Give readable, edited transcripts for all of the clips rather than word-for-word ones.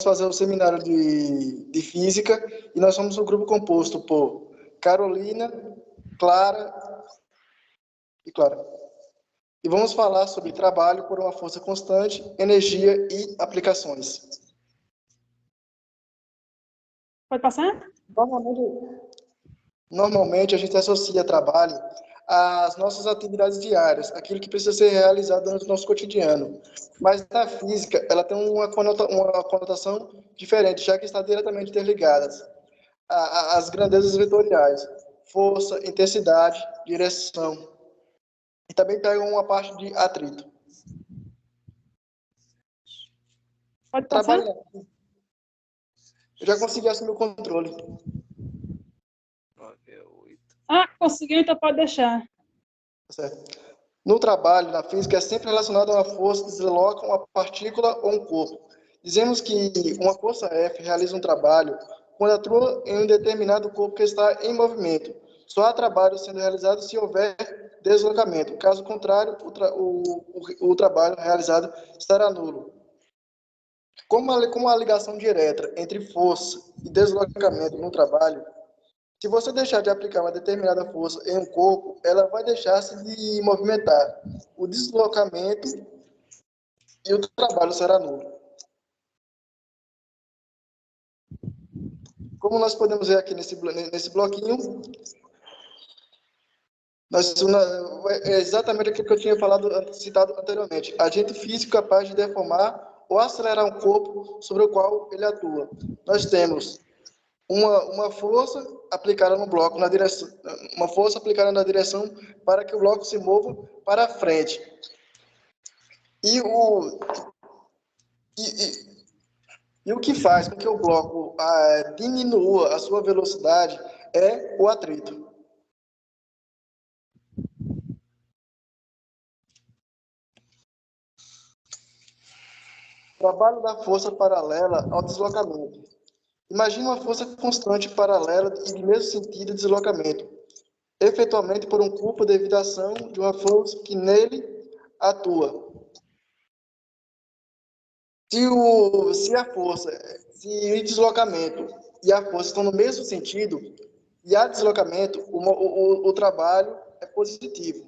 fazer o seminário de física e nós somos um grupo composto por Carolina, Clara e Clara. E vamos falar sobre trabalho por uma força constante, energia e aplicações. Pode passar? Normalmente a gente associa trabalho às nossas atividades diárias, aquilo que precisa ser realizado no nosso cotidiano. Mas na física, ela tem uma conotação diferente, já que está diretamente interligada às grandezas vetoriais, força, intensidade, direção. E também pega uma parte de atrito. Pode passar? Eu já consegui assumir o controle. Ah, conseguiu, então pode deixar. Certo. No trabalho, na física, é sempre relacionado a uma força que desloca uma partícula ou um corpo. Dizemos que uma força F realiza um trabalho quando atua em um determinado corpo que está em movimento. Só há trabalho sendo realizado se houver deslocamento. Caso contrário, o trabalho realizado estará nulo. Como a ligação direta entre força e deslocamento no trabalho, se você deixar de aplicar uma determinada força em um corpo, ela vai deixar-se de movimentar. O deslocamento e o trabalho será nulo. Como nós podemos ver aqui nesse bloquinho, é exatamente aquilo que eu tinha citado anteriormente. Agente físico capaz de deformar ou acelerar um corpo sobre o qual ele atua. Nós temos uma força aplicada no bloco, uma força aplicada na direção para que o bloco se mova para frente. E o que faz com que o bloco diminua a sua velocidade é o atrito. Trabalho da força paralela ao deslocamento. Imagine uma força constante paralela e de mesmo sentido de deslocamento, efetualmente por um corpo devido à ação de uma força que nele atua. Se o deslocamento e a força estão no mesmo sentido, e há deslocamento, o trabalho é positivo.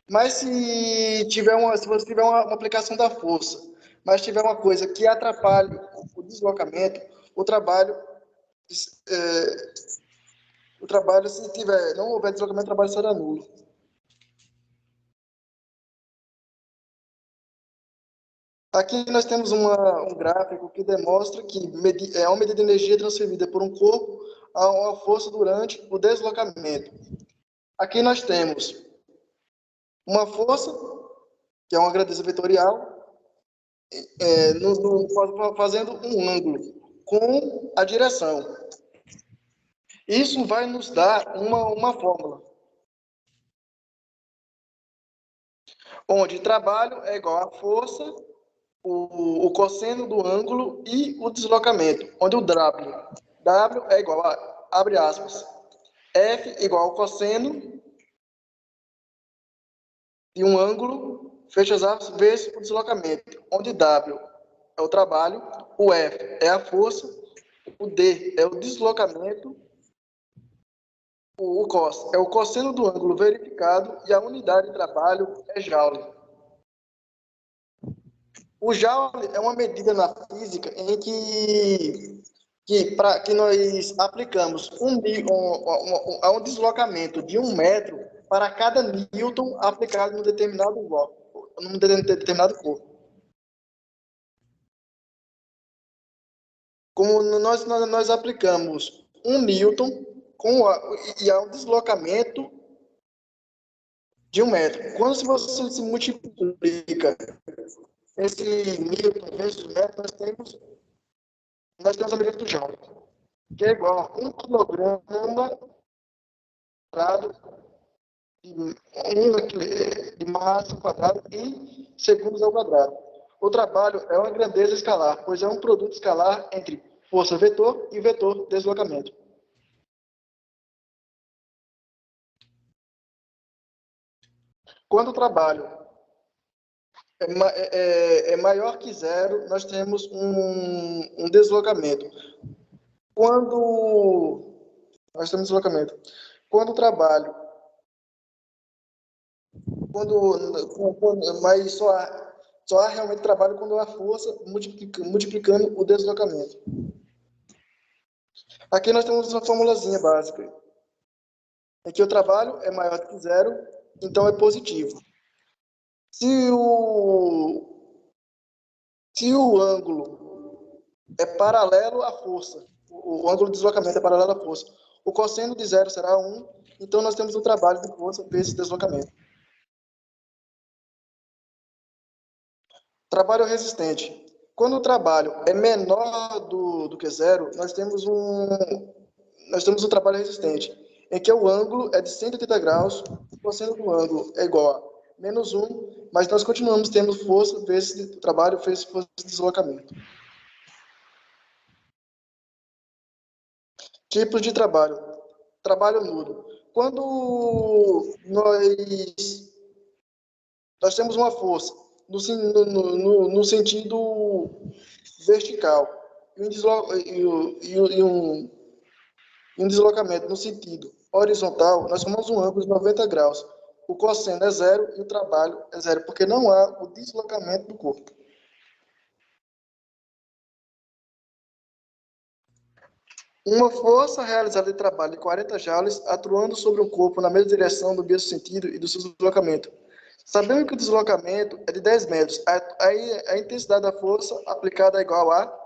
Mas se você tiver uma aplicação da força, mas tiver uma coisa que atrapalhe o deslocamento, o trabalho, se não houver deslocamento, o trabalho será nulo. Aqui nós temos um gráfico que demonstra que é uma medida de energia transferida por um corpo a uma força durante o deslocamento. Aqui nós temos uma força, que é uma grandeza vetorial, fazendo um ângulo com a direção. Isso vai nos dar uma fórmula, onde trabalho é igual a força, o cosseno do ângulo e o deslocamento, onde o W é igual a, abre aspas, F igual ao cosseno de um ângulo, fecha as aspas, vezes o deslocamento, onde W é o trabalho, o F é a força, o D é o deslocamento, o cos é o cosseno do ângulo verificado e a unidade de trabalho é joule. O joule é uma medida na física em que nós aplicamos um deslocamento de 1 metro para cada newton aplicado num determinado bloco, num determinado corpo. Como nós aplicamos 1 newton e há um deslocamento de 1 metro. Quando você se multiplica esse newton vezes metro, nós temos a medida do joule, que é igual a 1 quilograma quadrado de massa quadrada em segundos ao quadrado. O trabalho é uma grandeza escalar, pois é um produto escalar entre força vetor e vetor deslocamento. Quando o trabalho é maior que zero, nós temos um deslocamento. Quando nós temos deslocamento. Quando o trabalho, mas só há realmente trabalho quando há força multiplicando o deslocamento. Aqui nós temos uma formulazinha básica. Aqui o trabalho é maior do que zero, então é positivo. Se o ângulo é paralelo à força, o ângulo de deslocamento é paralelo à força, o cosseno de zero será 1, então nós temos o trabalho de força vezes deslocamento. Trabalho resistente. Quando o trabalho é menor do que zero, nós temos um trabalho resistente, em que o ângulo é de 180 graus, o cosseno do ângulo é igual a menos 1, mas nós continuamos tendo força vezes trabalho vezes força de deslocamento. Tipos de trabalho. Trabalho nulo. Quando nós temos uma força no sentido vertical e um deslocamento no sentido horizontal, nós formamos um ângulo de 90 graus. O cosseno é zero e o trabalho é zero, porque não há o deslocamento do corpo. Uma força realizada de trabalho de 40 joules atuando sobre um corpo na mesma direção, no mesmo sentido e do seu deslocamento. Sabendo que o deslocamento é de 10 metros, aí a intensidade da força aplicada é igual a...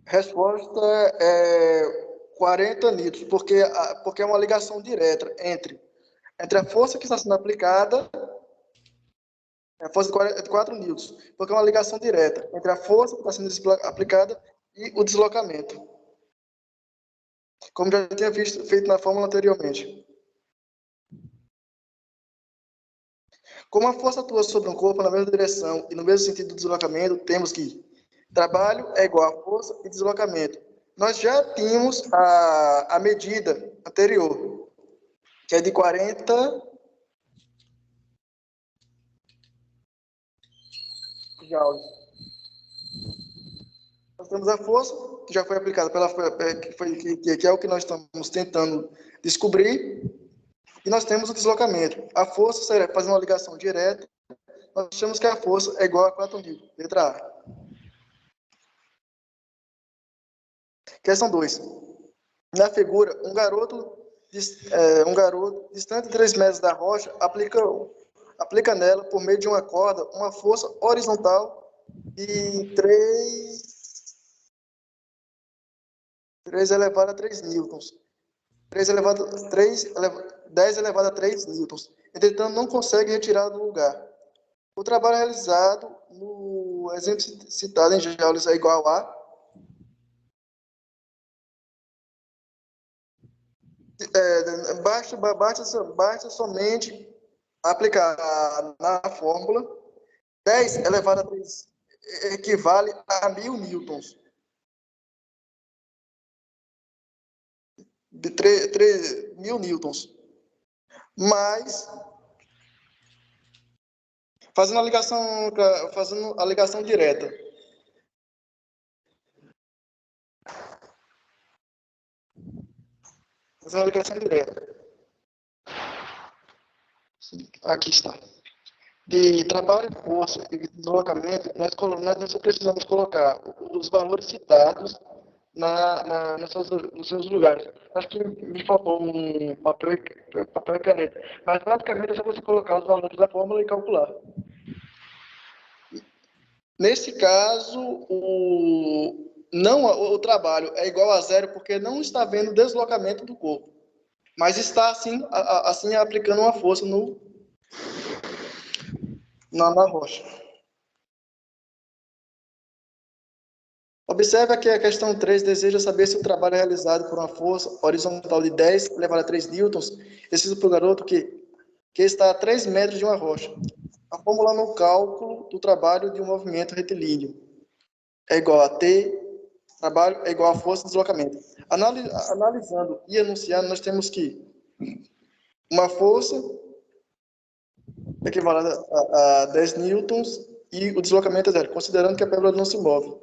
Resposta é 40 newtons, porque é uma ligação direta entre a força que está sendo aplicada, a força de 4 newtons, porque é uma ligação direta entre a força que está sendo aplicada e o deslocamento. Como já tinha feito na fórmula anteriormente. Como a força atua sobre um corpo na mesma direção e no mesmo sentido do deslocamento, temos que trabalho é igual a força e deslocamento. Nós já tínhamos a medida anterior, que é de 40 joules. Nós temos a força, que já foi aplicada que é o que nós estamos tentando descobrir, e nós temos o deslocamento. A força será fazer uma ligação direta, nós achamos que a força é igual a 4 newtons. Letra A. Questão 2. Na figura, um garoto distante de 3 metros da rocha aplica nela, por meio de uma corda, uma força horizontal de 3 elevado a 3 newtons. 10 elevado a 3 newtons. Entretanto, não consegue retirar do lugar. O trabalho realizado no exemplo citado em joules é igual a... Basta somente aplicar na fórmula. 10 elevado a 3 equivale a 1000 newtons. De 3.000 newtons. Mas, fazendo a ligação direta. Fazendo a ligação direta. Aqui está. De trabalho, força e deslocamento, nós só precisamos colocar os valores citados nos seus lugares. Acho que me faltou um papel e caneta. Mas basicamente é só você colocar os valores da fórmula e calcular. Nesse caso, o trabalho é igual a zero porque não está havendo deslocamento do corpo. Mas está assim aplicando uma força na rocha. Observe que a questão 3 deseja saber se o trabalho é realizado por uma força horizontal de 10 elevado a 3 newtons, preciso para o garoto que está a 3 metros de uma rocha. A fórmula no cálculo do trabalho de um movimento retilíneo é igual a T, trabalho é igual a força de deslocamento. Analisando e enunciando, nós temos que uma força equivalente a 10 newtons e o deslocamento é zero, considerando que a pérola não se move.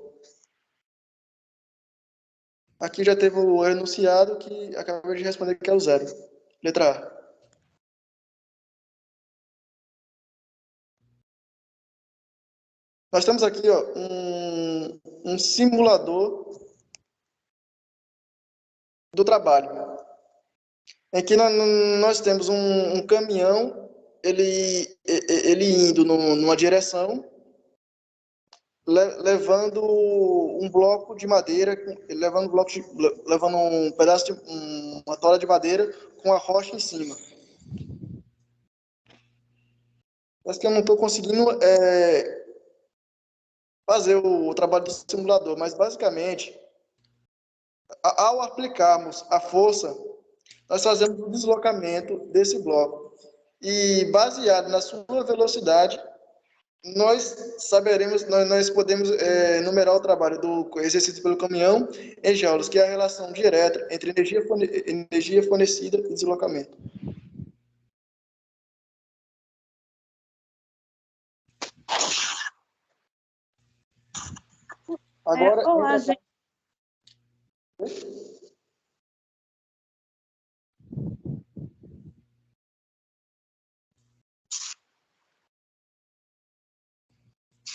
Aqui já teve o enunciado que acabei de responder que é o zero. Letra A. Nós temos aqui ó, um simulador do trabalho, em que nós temos um caminhão, ele indo numa direção, levando um bloco de madeira, levando um pedaço de uma tola de madeira com a rocha em cima. Mas que eu não estou conseguindo fazer o trabalho do simulador, mas basicamente, ao aplicarmos a força, nós fazemos o deslocamento desse bloco. E baseado na sua velocidade, nós podemos numerar o trabalho do exercício pelo caminhão em joules, que é a relação direta entre energia fornecida e deslocamento. Agora, olá, gente.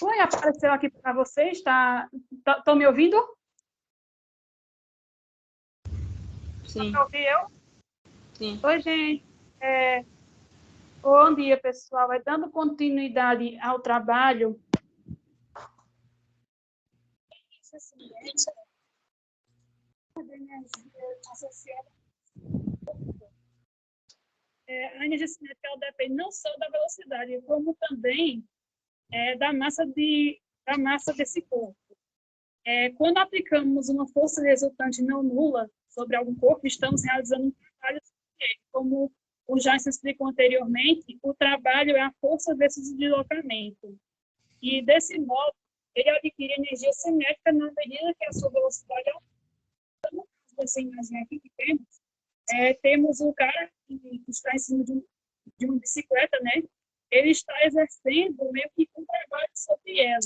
Oi, apareceu aqui para vocês, estão me ouvindo? Sim. Estão me ouvindo eu? Sim. Oi, gente. Bom dia, pessoal. Dando continuidade ao trabalho. A energia cinética ela depende não só da velocidade, como também da massa desse corpo. Quando aplicamos uma força resultante não nula sobre algum corpo, estamos realizando um trabalho como o Jason explicou anteriormente, o trabalho é a força versus o deslocamento. E, desse modo, ele adquire energia cinética na medida que a sua velocidade aumenta. No caso dessa imagem aqui que temos o cara que está em cima de uma bicicleta, né? Ele está exercendo meio que um trabalho sobre ela,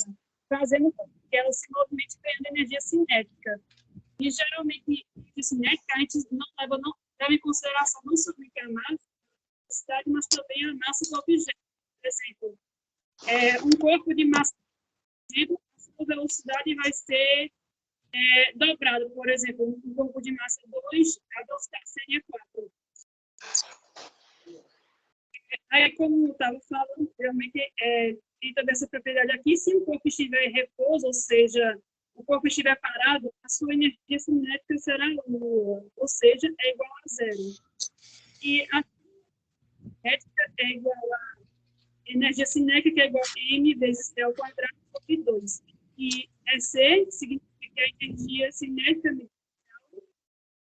fazendo com que ela se movimente ganhando energia cinética. E, geralmente, energia cinética a gente não leva em consideração não somente a massa, mas também a massa do objeto. Por exemplo, um corpo de massa, a sua velocidade vai ser dobrada. Por exemplo, um corpo de massa 2, a velocidade seria 4. Aí, como eu estava falando, realmente, dentro dessa propriedade aqui, se o corpo estiver em repouso, ou seja, o corpo estiver parado, a sua energia cinética será nula, ou seja, é igual a zero. E a cinética é igual a energia cinética, que é igual a m vezes T ao quadrado sobre 2. E EC significa que a energia cinética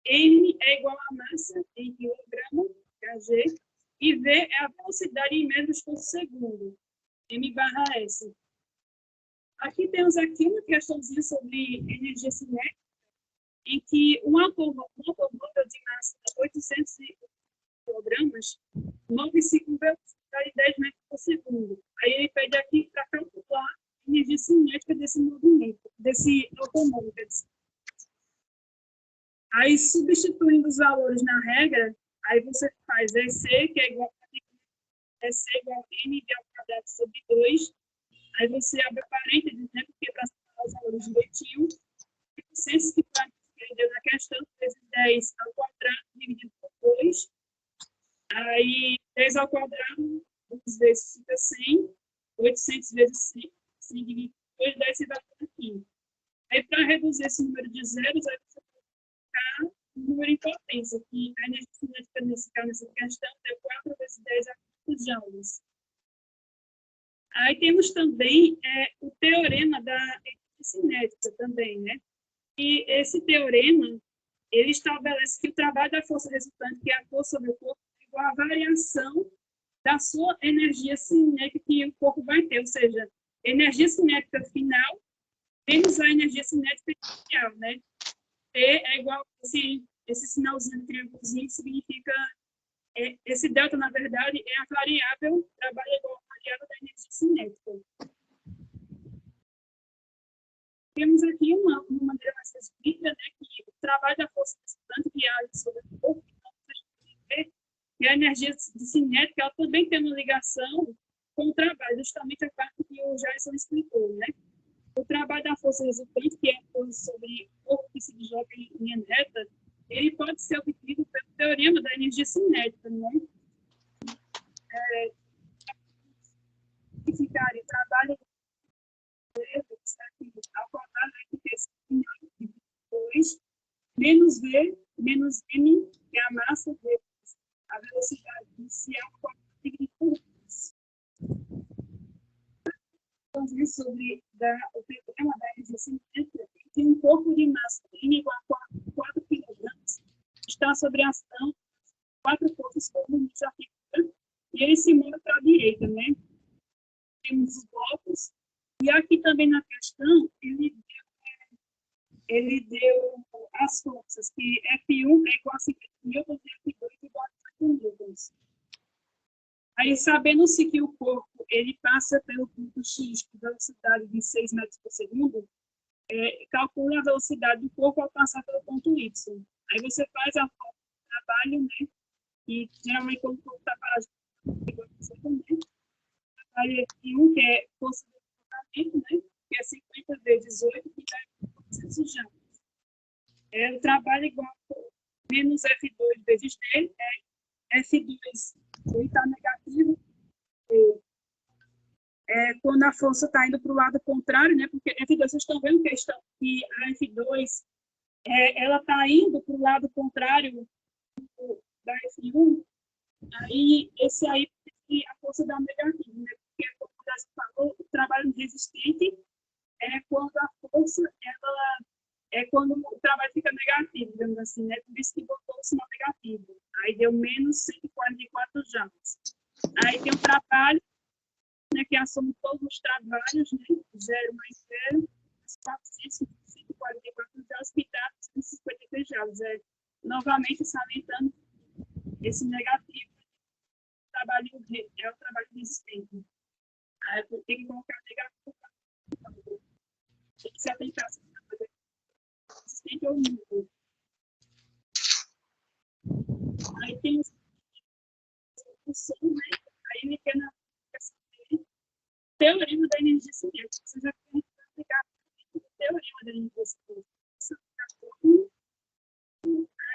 m é igual a massa em quilograma, kg, e V é a velocidade em metros por segundo, m/s. Aqui temos aqui uma questãozinha sobre energia cinética, em que um automóvel de massa de 800 kg move-se com velocidade de 10 metros por segundo. Aí ele pede aqui para calcular a energia cinética desse movimento, desse automóvel. Aí, substituindo os valores na regra, aí você faz EC, que é igual a m ao quadrado sobre 2. Aí você abre parênteses, né, porque para separar os valores direitinho, 800 que perdeu na questão, vezes 10 ao quadrado, dividido por 2. Aí, 10 ao quadrado, 2 vezes fica 100. 800 vezes 100, 100 dividido por 2, 10 se dá por aqui. Aí, para reduzir esse número de zeros, aí você colocar o número em potência, que a energia cinética nessa questão é 4 vezes 10 a 4 joules. Aí temos também o teorema da energia cinética também, né? E esse teorema, ele estabelece que o trabalho da força resultante, que é a força sobre o corpo, é igual à variação da sua energia cinética que o corpo vai ter, ou seja, energia cinética final menos a energia cinética inicial, né? T é igual a esse sinalzinho, triângulozinho, que significa esse delta, na verdade, é a variável, trabalho igual a variável da energia cinética. Temos aqui uma maneira mais resumida, né, que o trabalho da força resultante que age sobre o corpo, então, e a energia cinética ela também tem uma ligação com o trabalho, justamente a parte que o Jason explicou, né? O trabalho da força resultante, que é a força sobre o corpo que se desloca em linha reta, ele pode ser obtido pelo teorema da energia cinética, né? Que ficaria trabalho ao contrário da 2 menos V menos M, que é a massa vezes a velocidade inicial significa então, sobre o teorema da energia cinética, tem um corpo de massa N igual a 4 kg, está sobre a ação 4 forças comuns à figura, e ele se move para a direita, né? Temos os blocos, e aqui também na questão, ele deu as forças, que F1 é igual a 50 newtons e F2 é igual a 50 newtons. Aí, sabendo-se que o corpo ele passa pelo ponto X com velocidade de 6 metros por segundo, calcula a velocidade do corpo ao passar pelo ponto Y. Aí você faz a forma do trabalho, né? E geralmente quando o corpo está parado, você também. Aí F1, que é força de deslocamento, né? Que é 50 vezes 8, que dá 400 joules. O trabalho igual a menos F2 vezes D, F2 ele está negativo, quando a força está indo para o lado contrário, né? Porque F2, vocês estão vendo que a F2 ela está indo para o lado contrário da F1, aí esse aí a força dá negativo, né? Porque, como o Brasil falou, o trabalho resistente é quando a força quando o trabalho fica negativo, digamos assim, né? Por isso que botou o sinal negativo. Aí deu menos 144 joules. Aí tem o trabalho, né, que é a soma de todos os trabalhos, né? 0 mais 0, 144 joules, que dá 153 joules. Novamente, salientando esse negativo, o trabalho é o trabalho resistente. Aí tem que colocar negativo. Tem que se atentar se resistente ou não. Aí tem o som, né? Aí ele quer na aplicação dele, teorema da energia cinética. Você já tem que aplicar o teorema da energia cinética.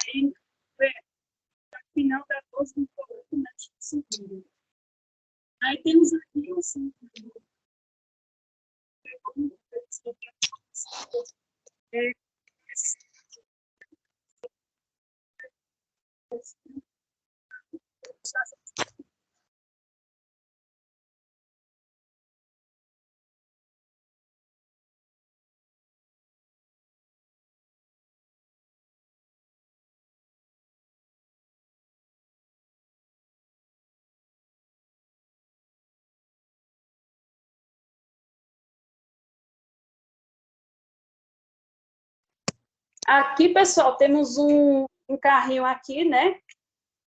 Aí, no final da 12 do coloco na segunda. Aí temos aqui o símbolo. Aqui, pessoal, temos um carrinho aqui, né?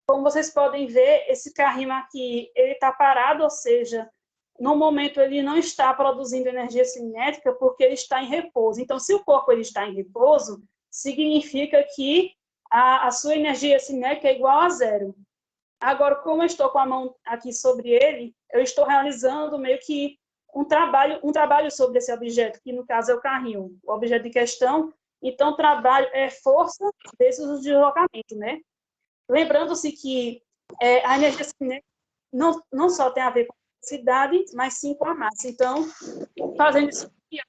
Como vocês podem ver, esse carrinho aqui, ele está parado, ou seja, no momento ele não está produzindo energia cinética porque ele está em repouso. Então, se o corpo ele está em repouso, significa que a sua energia cinética é igual a 0. Agora, como eu estou com a mão aqui sobre ele, eu estou realizando meio que um trabalho sobre esse objeto, que no caso é o carrinho, o objeto de questão. Então, o trabalho é força vezes o deslocamento, né? Lembrando-se que a energia cinética não só tem a ver com a velocidade, mas sim com a massa. Então, fazendo isso aqui,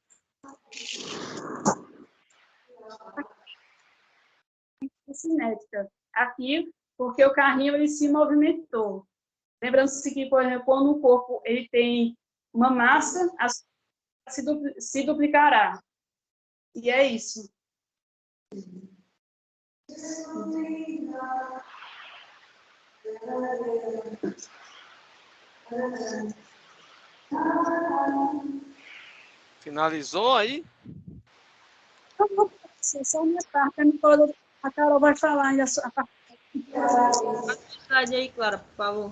cinética. Aqui, porque o carrinho ele se movimentou. Lembrando-se que, por exemplo, quando o corpo ele tem uma massa, se duplicará. E é isso. Finalizou aí? Só a minha parte. A Carol vai falar ainda a parte Pode slide aí, Clara, por favor.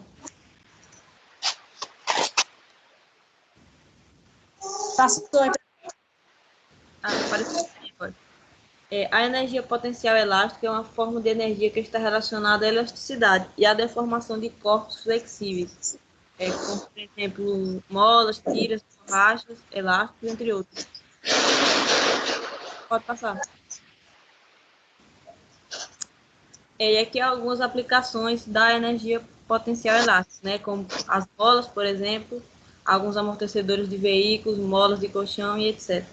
Passou. Apareceu aqui agora. A energia potencial elástica é uma forma de energia que está relacionada à elasticidade e à deformação de corpos flexíveis, como, por exemplo, molas, tiras, borrachas, elásticos, entre outros. Pode passar. E aqui algumas aplicações da energia potencial elástica, né, como as molas, por exemplo, alguns amortecedores de veículos, molas de colchão e etc.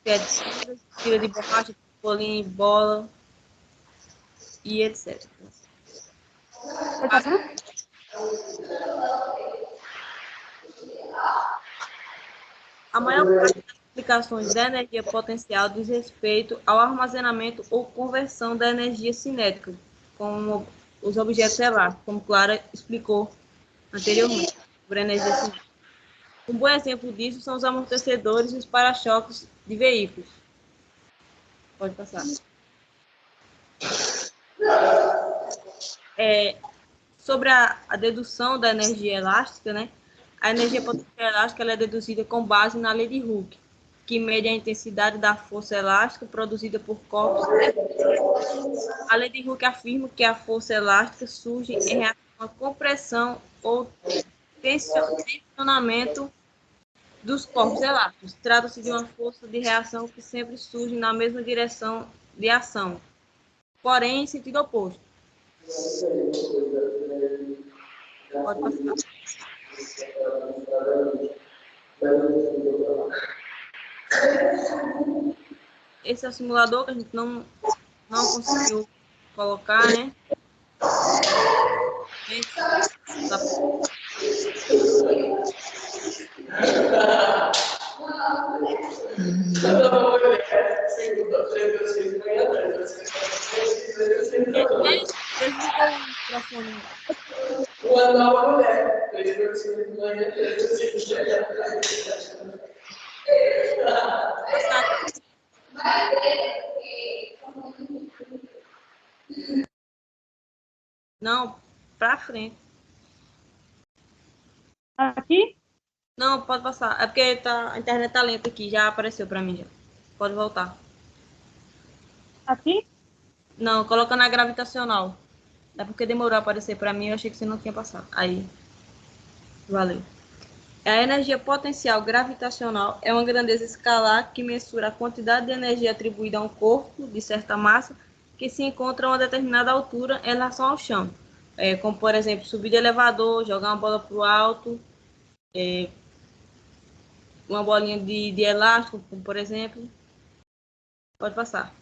Que é tira de borracha, bolinha, bola e etc. Pode passar? A maior parte das aplicações da energia potencial diz respeito ao armazenamento ou conversão da energia cinética, como os objetos elásticos, como Clara explicou anteriormente, sobre a energia cinética. Um bom exemplo disso são os amortecedores e os para-choques de veículos. Pode passar. Sobre a dedução da energia elástica, né? A energia potencial elástica ela é deduzida com base na lei de Hooke, que mede a intensidade da força elástica produzida por corpos. A lei de Hooke afirma que a força elástica surge em reação à compressão ou tensionamento dos corpos elásticos. Trata-se de uma força de reação que sempre surge na mesma direção de ação, porém em sentido oposto. Pode passar. Esse é o simulador que a gente não conseguiu colocar, né? Desligou o microfone. Uma nova mulher. Não, para frente. Aqui? Não, pode passar. É porque a internet tá lenta aqui, já apareceu para mim já. Pode voltar. Aqui? Não, coloca na gravitacional. É porque demorou a aparecer para mim, eu achei que você não tinha passado. Aí, valeu. A energia potencial gravitacional é uma grandeza escalar que mensura a quantidade de energia atribuída a um corpo de certa massa que se encontra a uma determinada altura em relação ao chão. Como, por exemplo, subir de elevador, jogar uma bola para o alto, uma bolinha de elástico, como por exemplo. Pode passar.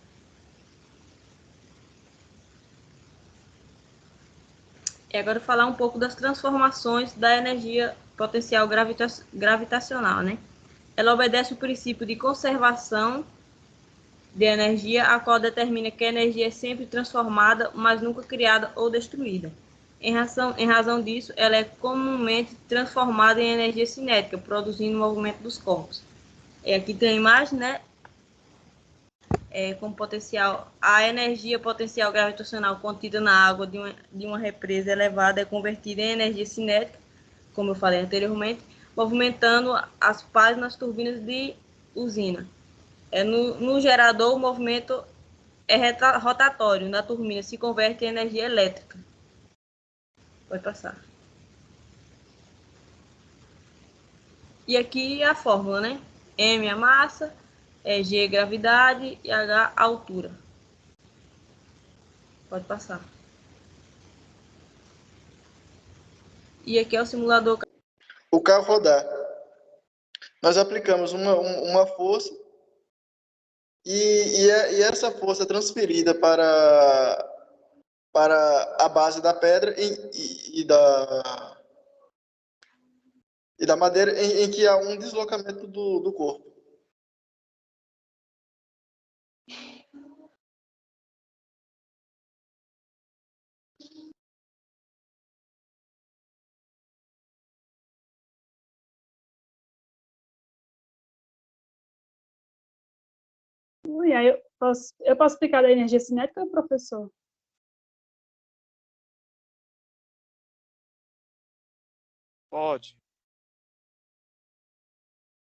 E agora falar um pouco das transformações da energia potencial gravitacional, né? Ela obedece o princípio de conservação de energia, a qual determina que a energia é sempre transformada, mas nunca criada ou destruída. Em razão disso, ela é comumente transformada em energia cinética, produzindo o movimento dos corpos. Aqui tem a imagem, né? Com potencial, a energia potencial gravitacional contida na água de uma represa elevada é convertida em energia cinética, como eu falei anteriormente, movimentando as pás nas turbinas de usina. No gerador, o movimento é rotatório, na turbina se converte em energia elétrica. Pode passar. E aqui a fórmula, né? M a massa, G gravidade e H a altura. Pode passar. E aqui é o simulador. O carro rodar. Nós aplicamos uma força e essa força é transferida para a base da pedra e da madeira em que há um deslocamento do corpo. E aí eu posso explicar da energia cinética, professor? Pode.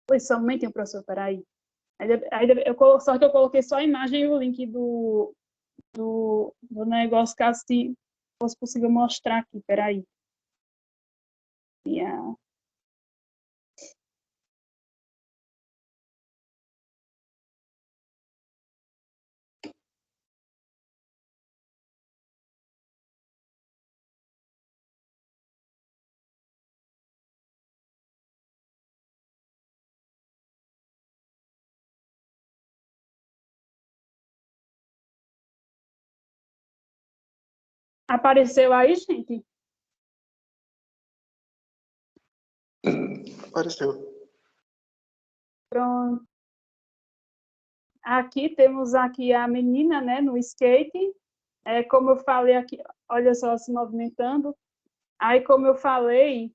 Pois só um momentinho, professor, peraí. Só que eu coloquei só a imagem e o link do negócio, caso se fosse possível mostrar aqui, peraí. Yeah. Apareceu aí, gente? Apareceu. Pronto. Aqui temos aqui a menina, né, no skate. Como eu falei aqui, olha só, se movimentando. Aí, como eu falei,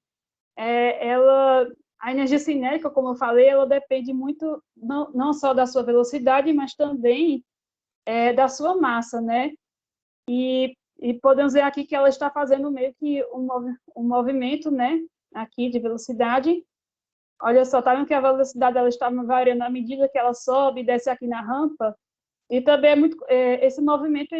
a energia cinética, como eu falei, ela depende muito, não só da sua velocidade, mas também da sua massa, né? E podemos ver aqui que ela está fazendo meio que um movimento, né, aqui de velocidade. Olha só, tá vendo que a velocidade dela está variando à medida que ela sobe e desce aqui na rampa? E também esse movimento,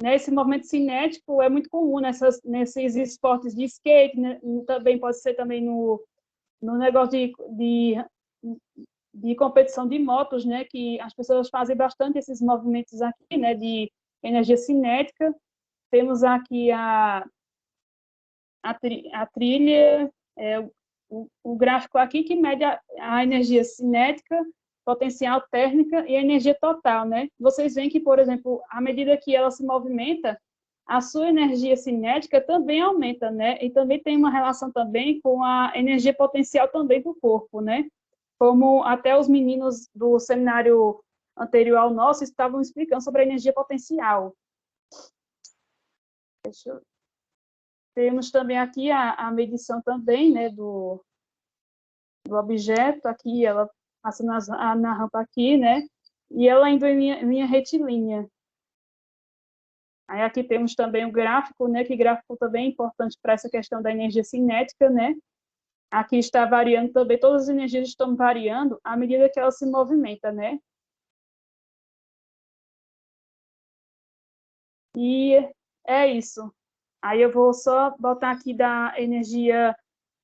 né, esse movimento cinético é muito comum nesses esportes de skate, né? E também pode ser também no negócio de competição de motos, né, que as pessoas fazem bastante esses movimentos aqui, né, de energia cinética. Temos aqui a trilha, o gráfico aqui que mede a energia cinética, potencial térmica e a energia total, né? Vocês veem que, por exemplo, à medida que ela se movimenta, a sua energia cinética também aumenta, né? E também tem uma relação também com a energia potencial também do corpo, né? Como até os meninos do seminário anterior ao nosso estavam explicando sobre a energia potencial. Temos também aqui a medição também, né, do objeto, aqui ela passa na rampa aqui, né, e ela indo em linha retilínea. Aí aqui temos também o gráfico, né, que gráfico também é importante para essa questão da energia cinética, né. Aqui está variando também, todas as energias estão variando à medida que ela se movimenta, né. E é isso. Aí eu vou só botar aqui da energia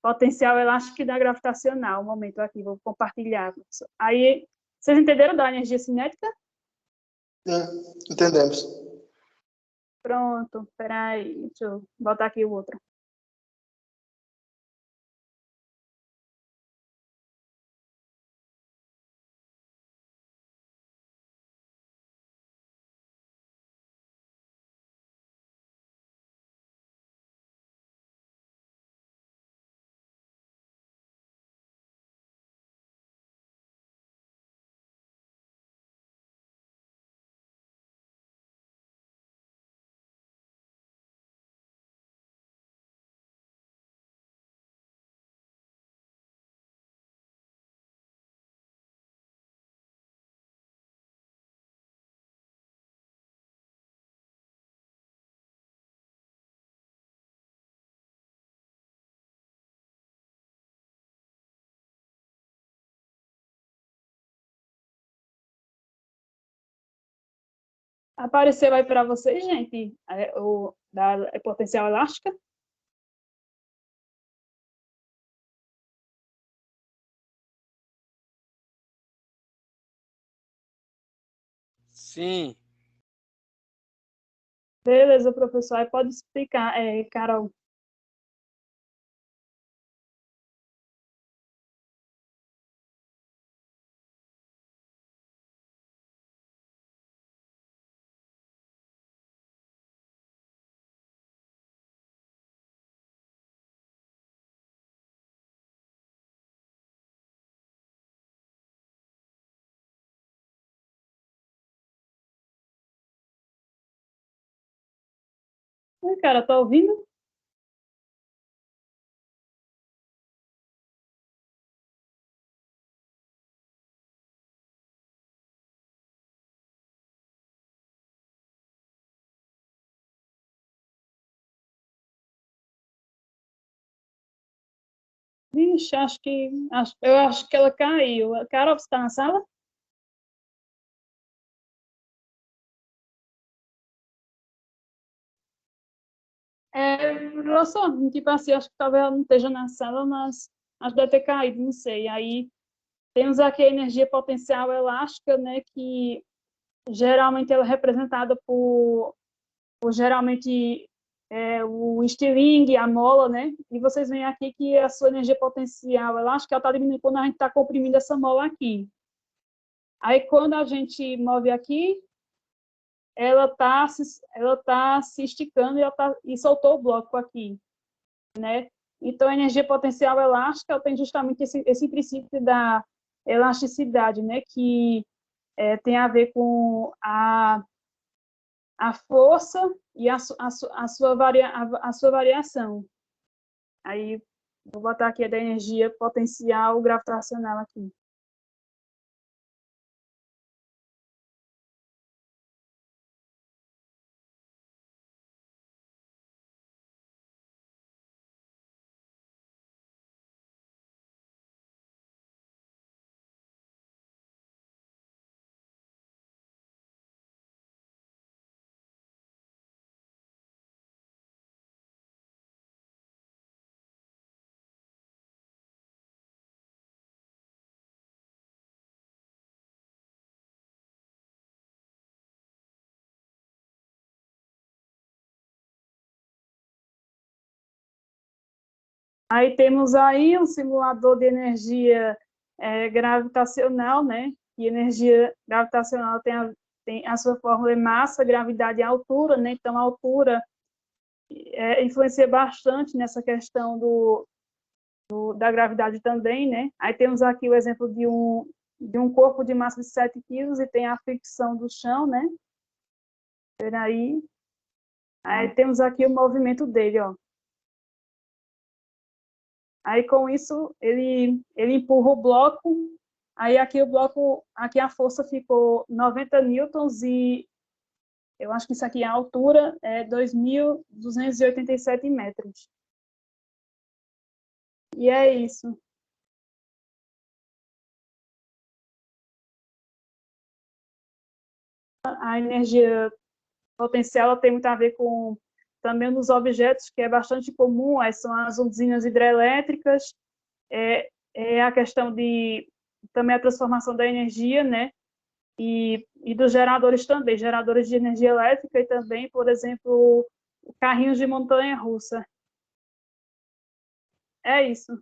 potencial elástica e da gravitacional. Um momento aqui, vou compartilhar. Aí, vocês entenderam da energia cinética? Sim, entendemos. Pronto, peraí, deixa eu botar aqui o outro. Apareceu aí para vocês, gente, o da potencial elástica? Sim. Beleza, professor, aí pode explicar, Carol. Cara, tá ouvindo? Ixi, eu acho que ela caiu. Carol, você está na sala? Professor, tipo assim, acho que talvez ela não esteja na sala, mas acho que deve ter caído, não sei. Aí temos aqui a energia potencial elástica, né, que geralmente ela é representada por geralmente o estilingue, a mola, né? E vocês veem aqui que a sua energia potencial elástica está diminuindo quando a gente está comprimindo essa mola aqui. Aí quando a gente move aqui, ela tá se esticando e soltou o bloco aqui, né? Então, a energia potencial elástica tem justamente esse princípio da elasticidade, né? Que tem a ver com a força e a sua variação. Aí, vou botar aqui a da energia potencial gravitacional aqui. Aí temos aí um simulador de energia gravitacional, né? E energia gravitacional tem a sua fórmula é massa, gravidade e altura, né? Então, a altura influencia bastante nessa questão da gravidade também, né? Aí temos aqui o exemplo de um corpo de massa de 7 quilos e tem a fricção do chão, né? Peraí. Aí temos aqui o movimento dele, ó. Aí, com isso, ele empurra o bloco, aí aqui o bloco, aqui a força ficou 90 newtons e eu acho que isso aqui, a altura é 2.287 metros. E é isso. A energia potencial tem muito a ver com também nos objetos, que é bastante comum, são as usinas hidrelétricas, a questão de também a transformação da energia, né? E dos geradores também, geradores de energia elétrica e também, por exemplo, carrinhos de montanha-russa. É isso.